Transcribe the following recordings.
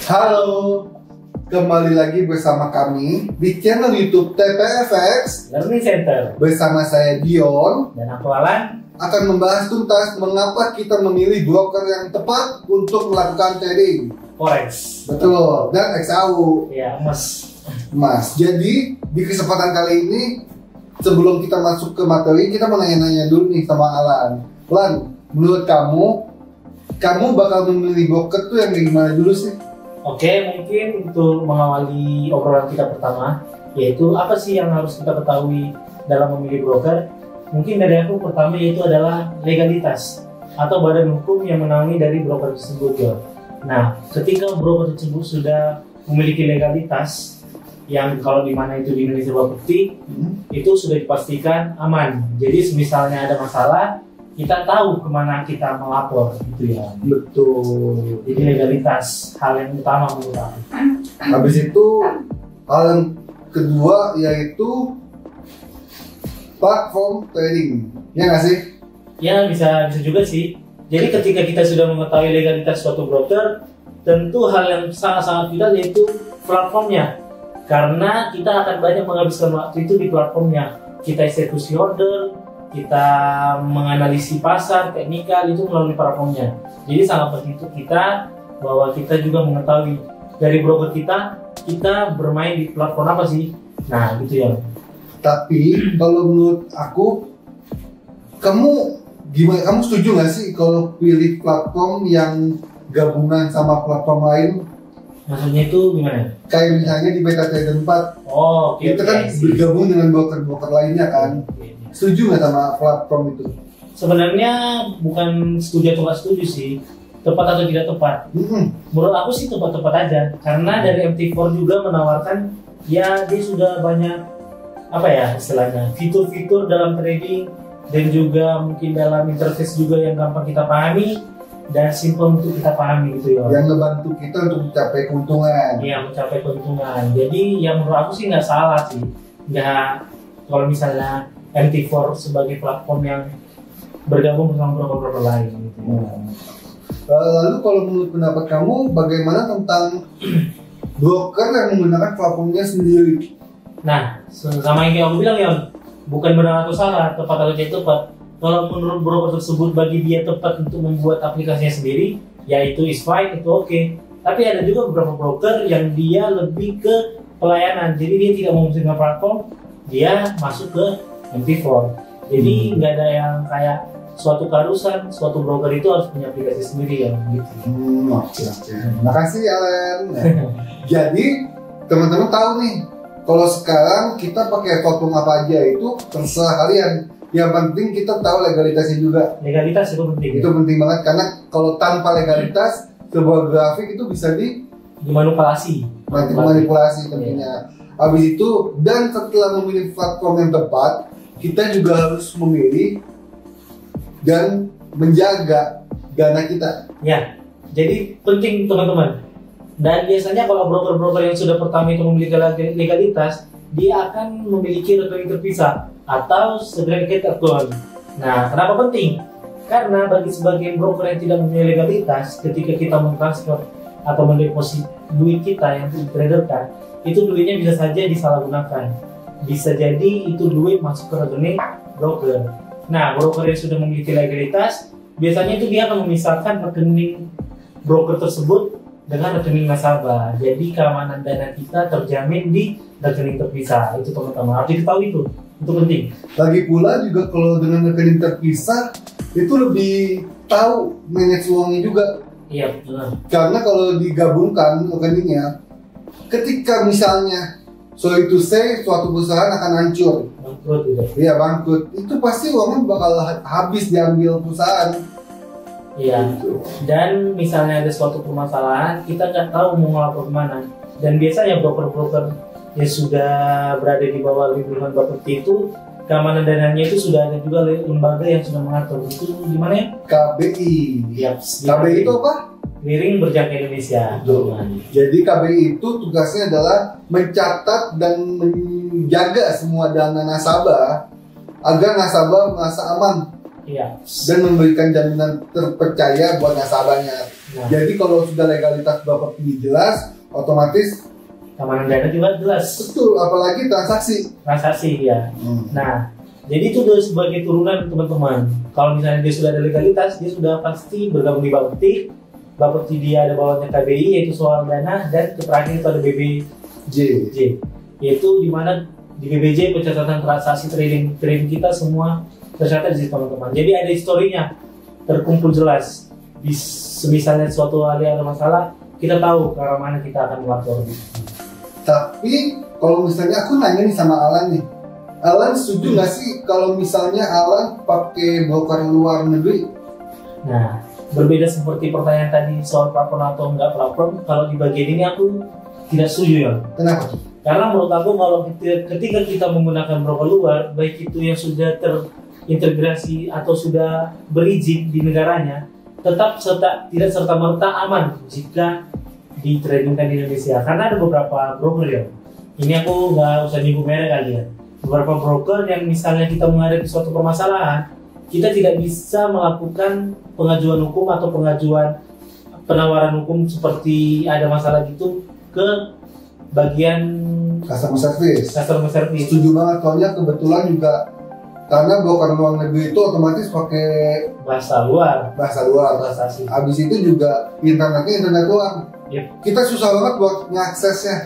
Halo, kembali lagi bersama kami di channel YouTube TPFX Learning Center. bersama saya Dion Dan aku Alan. akan membahas tuntas mengapa kita memilih broker yang tepat untuk melakukan trading. Forex. Betul, dan XAU. Ya, emas. Mas, jadi di kesempatan kali ini sebelum kita masuk ke materi, kita mau nanya-nanya dulu nih sama Alan. Lan, menurut kamu bakal memilih broker tuh yang kayak gimana dulu sih? Oke, mungkin untuk mengawali obrolan kita pertama, yaitu apa sih yang harus kita ketahui dalam memilih broker? Mungkin dari aku pertama yaitu adalah legalitas atau badan hukum yang menaungi dari broker tersebut ya. Nah, ketika broker tersebut sudah memiliki legalitas yang kalau di mana itu di Indonesia Bapepti, itu sudah dipastikan aman. Jadi misalnya ada masalah, kita tahu kemana kita melapor gitu ya. Betul. Jadi legalitas hal yang utama menurut aku. Habis itu hal yang kedua yaitu platform trading, ya nggak sih? Ya bisa juga sih. Jadi ketika kita sudah mengetahui legalitas suatu broker, tentu hal yang sangat-sangat vital yaitu platformnya. Karena kita akan banyak menghabiskan waktu itu di platformnya. Kita eksekusi order, kita menganalisis pasar, teknikal itu melalui platformnya. Jadi sangat penting untuk kita bahwa kita juga mengetahui dari broker kita bermain di platform apa sih. Nah gitu ya. Tapi kalau menurut aku, kamu gimana? Kamu setuju nggak sih kalau pilih platform yang gabungan sama platform lain? Maksudnya itu gimana? Kayak misalnya di MetaTrader 4, Oh, oke. itu kan bergabung dengan broker-broker lainnya kan? Setuju nggak sama platform itu? Sebenarnya bukan setuju atau nggak setuju sih, tepat atau tidak tepat. Menurut aku sih tepat-tepat aja, karena dari MT4 juga menawarkan ya dia sudah banyak apa ya istilahnya fitur-fitur dalam trading dan juga mungkin dalam interface juga yang gampang kita pahami dan simple untuk kita pahami gitu ya. Yang ngebantu kita untuk mencapai keuntungan. Iya, mencapai keuntungan. Jadi yang menurut aku sih nggak salah sih, nggak kalau misalnya MT4 sebagai platform yang bergabung bersama broker-broker lain. Gitu. Lalu kalau menurut pendapat kamu, bagaimana tentang broker yang menggunakan platformnya sendiri? Nah, sama yang kayak aku bilang ya, bukan benar atau salah, tepat atau tidak tepat. Kalau menurut broker tersebut bagi dia tepat untuk membuat aplikasinya sendiri, ya itu is fine, itu oke. Tapi ada juga beberapa broker yang dia lebih ke pelayanan, jadi dia tidak mau memasukkan platform, dia masuk ke MT4. Jadi nggak ada yang kayak suatu keharusan, suatu broker itu harus punya aplikasi sendiri ya, gitu. Oke. Makasih Alan. Jadi teman-teman tahu nih, kalau sekarang kita pakai platform apa aja itu terserah kalian. Yang penting kita tahu legalitasnya juga. Legalitas itu penting. Itu penting banget karena kalau tanpa legalitas sebuah grafik itu bisa dimanipulasi. Manipulasi tentunya. Habis itu dan setelah memilih platform yang tepat, kita juga harus memilih dan menjaga dana kita. Ya, jadi penting teman-teman. Dan biasanya kalau broker-broker yang sudah pertama itu memiliki legalitas, dia akan memiliki rekening terpisah atau segregated account. Nah, kenapa penting? Karena bagi sebagian broker yang tidak mempunyai legalitas, ketika kita mentransfer atau mendeposit duit kita yang ditraderkan, itu duitnya bisa saja disalahgunakan. Bisa jadi itu duit masuk ke rekening broker. Nah, broker yang sudah memiliki legalitas, biasanya itu dia akan memisahkan rekening broker tersebut dengan rekening nasabah. Jadi keamanan dana kita terjamin di rekening terpisah. Itu teman-teman harus diketahui itu penting. Lagi pula juga kalau dengan rekening terpisah itu lebih tahu manage uangnya juga. Iya betul. Karena kalau digabungkan rekeningnya, ketika misalnya sorry to say suatu perusahaan akan hancur, Bangkrut gitu. iya bangkrut, itu pasti uangnya bakal habis diambil perusahaan. Iya. Dan misalnya ada suatu permasalahan, kita nggak tahu mau melapor kemana. Dan biasanya broker-broker yang sudah berada di bawah lindungan Bapepti itu, keamanan dananya itu sudah ada juga lembaga yang sudah mengatur. Itu gimana ya? KBI. Yap, KBI itu apa? Clearing Berjangka Indonesia. Jadi KBI itu tugasnya adalah mencatat dan menjaga semua dana nasabah agar nasabah merasa aman Iya. dan memberikan jaminan terpercaya buat nasabahnya. Nah. Jadi kalau sudah legalitas Bapepti jelas, otomatis Keamanan dana juga jelas. betul, apalagi Transaksi ya. Nah, jadi itu udah sebagai turunan teman-teman. Kalau misalnya dia sudah ada legalitas, dia sudah pasti bergabung di Bapepti. Bapepti dia ada bawahnya KBI yaitu soal dana, dan terakhir itu ada BBJ, yaitu di mana di BBJ pencatatan transaksi trading kita semua tercatat di situ teman-teman. Jadi ada historinya terkumpul jelas. Misalnya suatu hari ada masalah, kita tahu ke arah mana kita akan melapor. Tapi kalau misalnya aku nanya nih sama Alan nih, Alan setuju nggak sih kalau misalnya Alan pakai broker luar negeri? Nah, berbeda seperti pertanyaan tadi soal platform atau enggak platform, kalau di bagian ini aku tidak setuju ya. Kenapa? Karena menurut aku kalau ketika kita menggunakan broker luar, baik itu yang sudah terintegrasi atau sudah berizin di negaranya, tetap tidak serta-merta aman jika ditradingkan di Indonesia. Karena ada beberapa broker ya, ini aku nggak usah nyinggung merek kali ya, beberapa broker yang misalnya kita menghadapi suatu permasalahan, kita tidak bisa melakukan pengajuan hukum atau pengajuan penawaran hukum seperti ada masalah gitu ke bagian Customer service. Setuju banget, soalnya kebetulan juga karena broker luar negeri itu otomatis pakai bahasa luar. Transaksi. Habis itu juga internetnya internet luar. Yep. Kita susah banget buat ngaksesnya.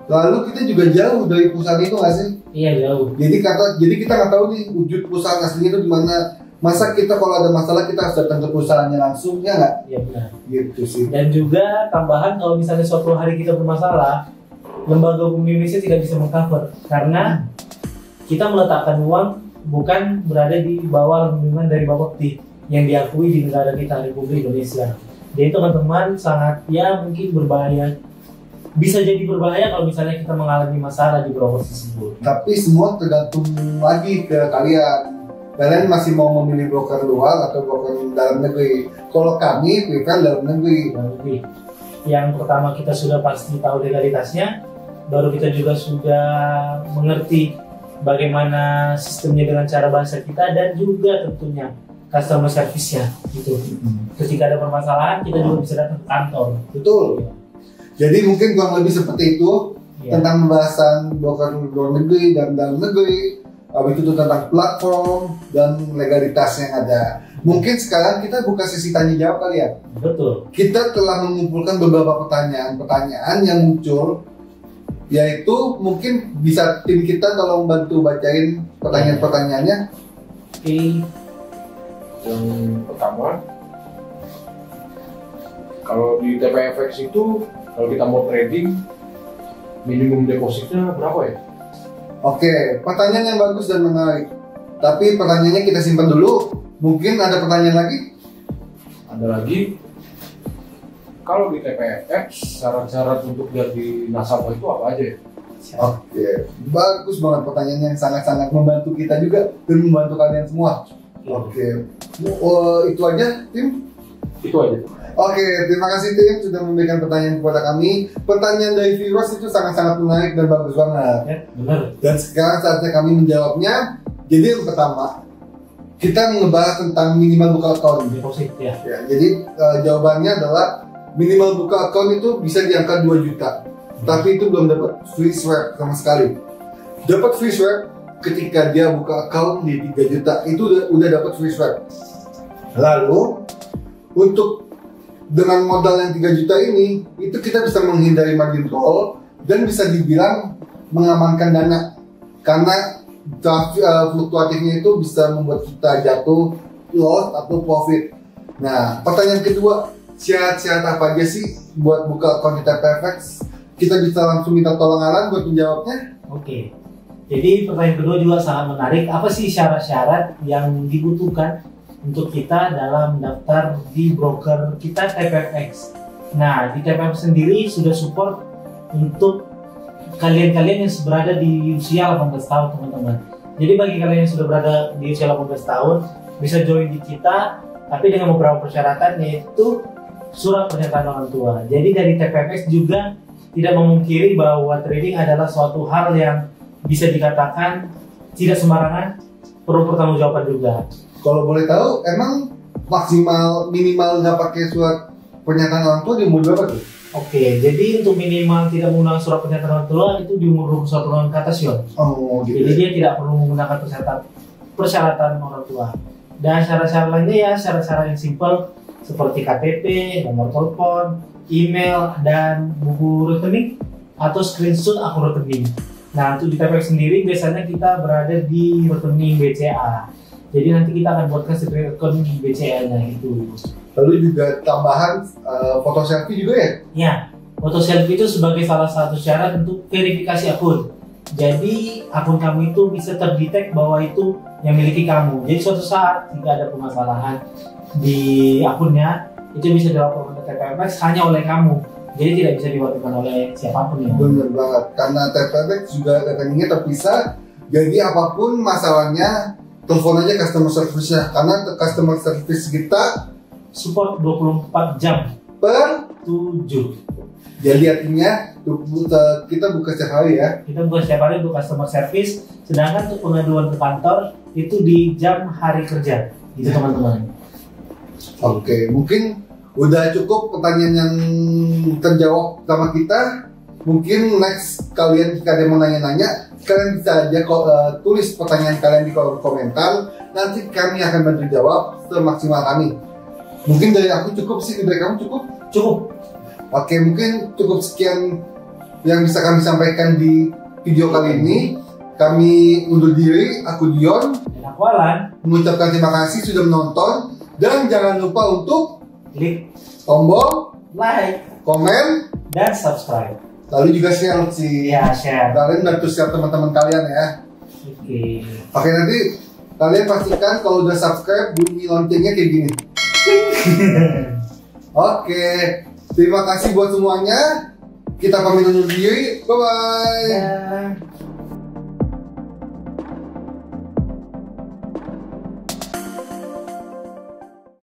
Lalu kita juga jauh dari perusahaan itu nggak sih? Iya, jauh. Jadi kita nggak tahu nih wujud perusahaan aslinya itu di mana. Masa kita kalau ada masalah kita harus datang ke perusahaannya langsung, ya nggak? Iya, benar. Gitu sih. Dan juga tambahan kalau misalnya suatu hari kita bermasalah, lembaga hukum Indonesia tidak bisa mengcover karena kita meletakkan uang bukan berada di bawah lindungan dari Bapepti yang diakui di negara kita, Republik Indonesia. Jadi teman-teman sangat ya mungkin berbahaya. Bisa jadi berbahaya kalau misalnya kita mengalami masalah di broker tersebut. Tapi semua tergantung lagi ke kalian. Kalian masih mau memilih broker luar atau broker dalam negeri? Kalau kami prefer dalam negeri. Yang pertama kita sudah pasti tahu legalitasnya, baru kita juga sudah mengerti bagaimana sistemnya dengan cara bahasa kita, dan juga tentunya customer service-nya gitu. Ketika ada permasalahan kita juga bisa datang ke kantor. Betul. Jadi mungkin kurang lebih seperti itu tentang pembahasan broker luar negeri dan dalam negeri. Habis itu tentang platform dan legalitas yang ada. Mungkin sekarang kita buka sesi tanya jawab kali ya. Betul. Kita telah mengumpulkan beberapa pertanyaan yang muncul, yaitu mungkin bisa tim kita tolong bantu bacain pertanyaan-pertanyaannya. Oke. Yang pertama, kalau di TPFX itu kalau kita mau trading minimum depositnya berapa ya? Oke, pertanyaan yang bagus dan menarik. Tapi pertanyaannya kita simpan dulu. Mungkin ada pertanyaan lagi? Ada lagi. Kalau di TPFX syarat-syarat untuk jadi nasabah itu apa aja ya? Oke, bagus banget pertanyaan yang sangat-sangat membantu kita juga dan membantu kalian semua. Oke, itu aja tim? Itu aja. Oke, terima kasih tim sudah memberikan pertanyaan kepada kami. Pertanyaan dari viewers itu sangat-sangat menarik dan bagus banget. Ya, benar. Dan sekarang saatnya kami menjawabnya. Jadi yang pertama, kita ngebahas tentang minimal buka account. Deposit ya. Jadi jawabannya adalah minimal buka account itu bisa di angka 2 juta. Tapi itu belum dapat free swap sama sekali. Dapat free swap ketika dia buka account di 3 juta, itu udah dapat free swap. Lalu untuk dengan modal yang 3 juta ini, itu kita bisa menghindari margin call dan bisa dibilang mengamankan dana, karena fluktuatifnya itu bisa membuat kita jatuh loss atau profit. Nah, pertanyaan kedua, syarat-syarat apa aja sih buat buka akun di TPFX? Kita bisa langsung minta tolong Alan buat menjawabnya. Oke. Jadi pertanyaan kedua juga sangat menarik. Apa sih syarat-syarat yang dibutuhkan untuk kita dalam daftar di broker kita TPFX? Nah, di TPFX sendiri sudah support untuk kalian-kalian yang berada di usia 18 tahun, teman-teman. Jadi bagi kalian yang sudah berada di usia 18 tahun, bisa join di kita, tapi dengan beberapa persyaratan, yaitu surat pernyataan orang tua. Jadi dari TPFX juga tidak memungkiri bahwa trading adalah suatu hal yang bisa dikatakan tidak sembarangan, perlu pertanggungjawaban juga. Kalau boleh tahu, emang minimal nggak pakai surat pernyataan orang tua di umur berapa tuh? Oke, jadi untuk minimal tidak menggunakan surat pernyataan orang tua itu di umur 21 tahun ke atas, Yon. Oh gitu. Jadi dia tidak perlu menggunakan persyaratan orang tua. Dan syarat-syarat lainnya ya syarat-syarat yang simpel seperti KTP, nomor telepon, email, dan buku rekening atau screenshot akun rekening. Nah, untuk di TPX sendiri biasanya kita berada di rekening BCA. Jadi nanti kita akan buatkan secret account BCA-nya itu. Lalu juga tambahan foto selfie juga ya? Ya, foto selfie itu sebagai salah satu syarat untuk verifikasi akun. Jadi akun kamu itu bisa terdetek bahwa itu yang miliki kamu. Jadi suatu saat jika ada permasalahan di akunnya itu bisa dilaporkan ke TPX hanya oleh kamu. Jadi tidak bisa diwakilkan oleh siapapun ya. Bener banget. Karena TPX juga rekeningnya terpisah. Jadi apapun masalahnya telepon aja customer service-nya. Karena customer service kita Support 24 jam per 7. jadi artinya kita buka setiap hari ya. Kita buka setiap hari untuk customer service. Sedangkan untuk pengaduan ke kantor itu di jam hari kerja. Gitu teman-teman. Oke, mungkin udah cukup pertanyaan yang terjawab sama kita. Mungkin next kalian jika ada yang mau nanya-nanya, kalian bisa aja tulis pertanyaan kalian di kolom komentar. Nanti kami akan bantu jawab semaksimal kami. Mungkin dari aku cukup sih, dari kamu cukup? Cukup. Oke, mungkin cukup sekian yang bisa kami sampaikan di video kali ini. Kami undur diri, aku Dion. Dan aku Alan. Mengucapkan terima kasih sudah menonton. Dan jangan lupa untuk Klik tombol like, komen, dan subscribe. lalu juga share sih. Ya, share. Kalian bantu share teman-teman kalian ya. Oke. Oke, nanti kalian pastikan kalau udah subscribe bunyi loncengnya kayak gini. Oke, terima kasih buat semuanya. Kita pamit undur diri. Bye bye. Ya.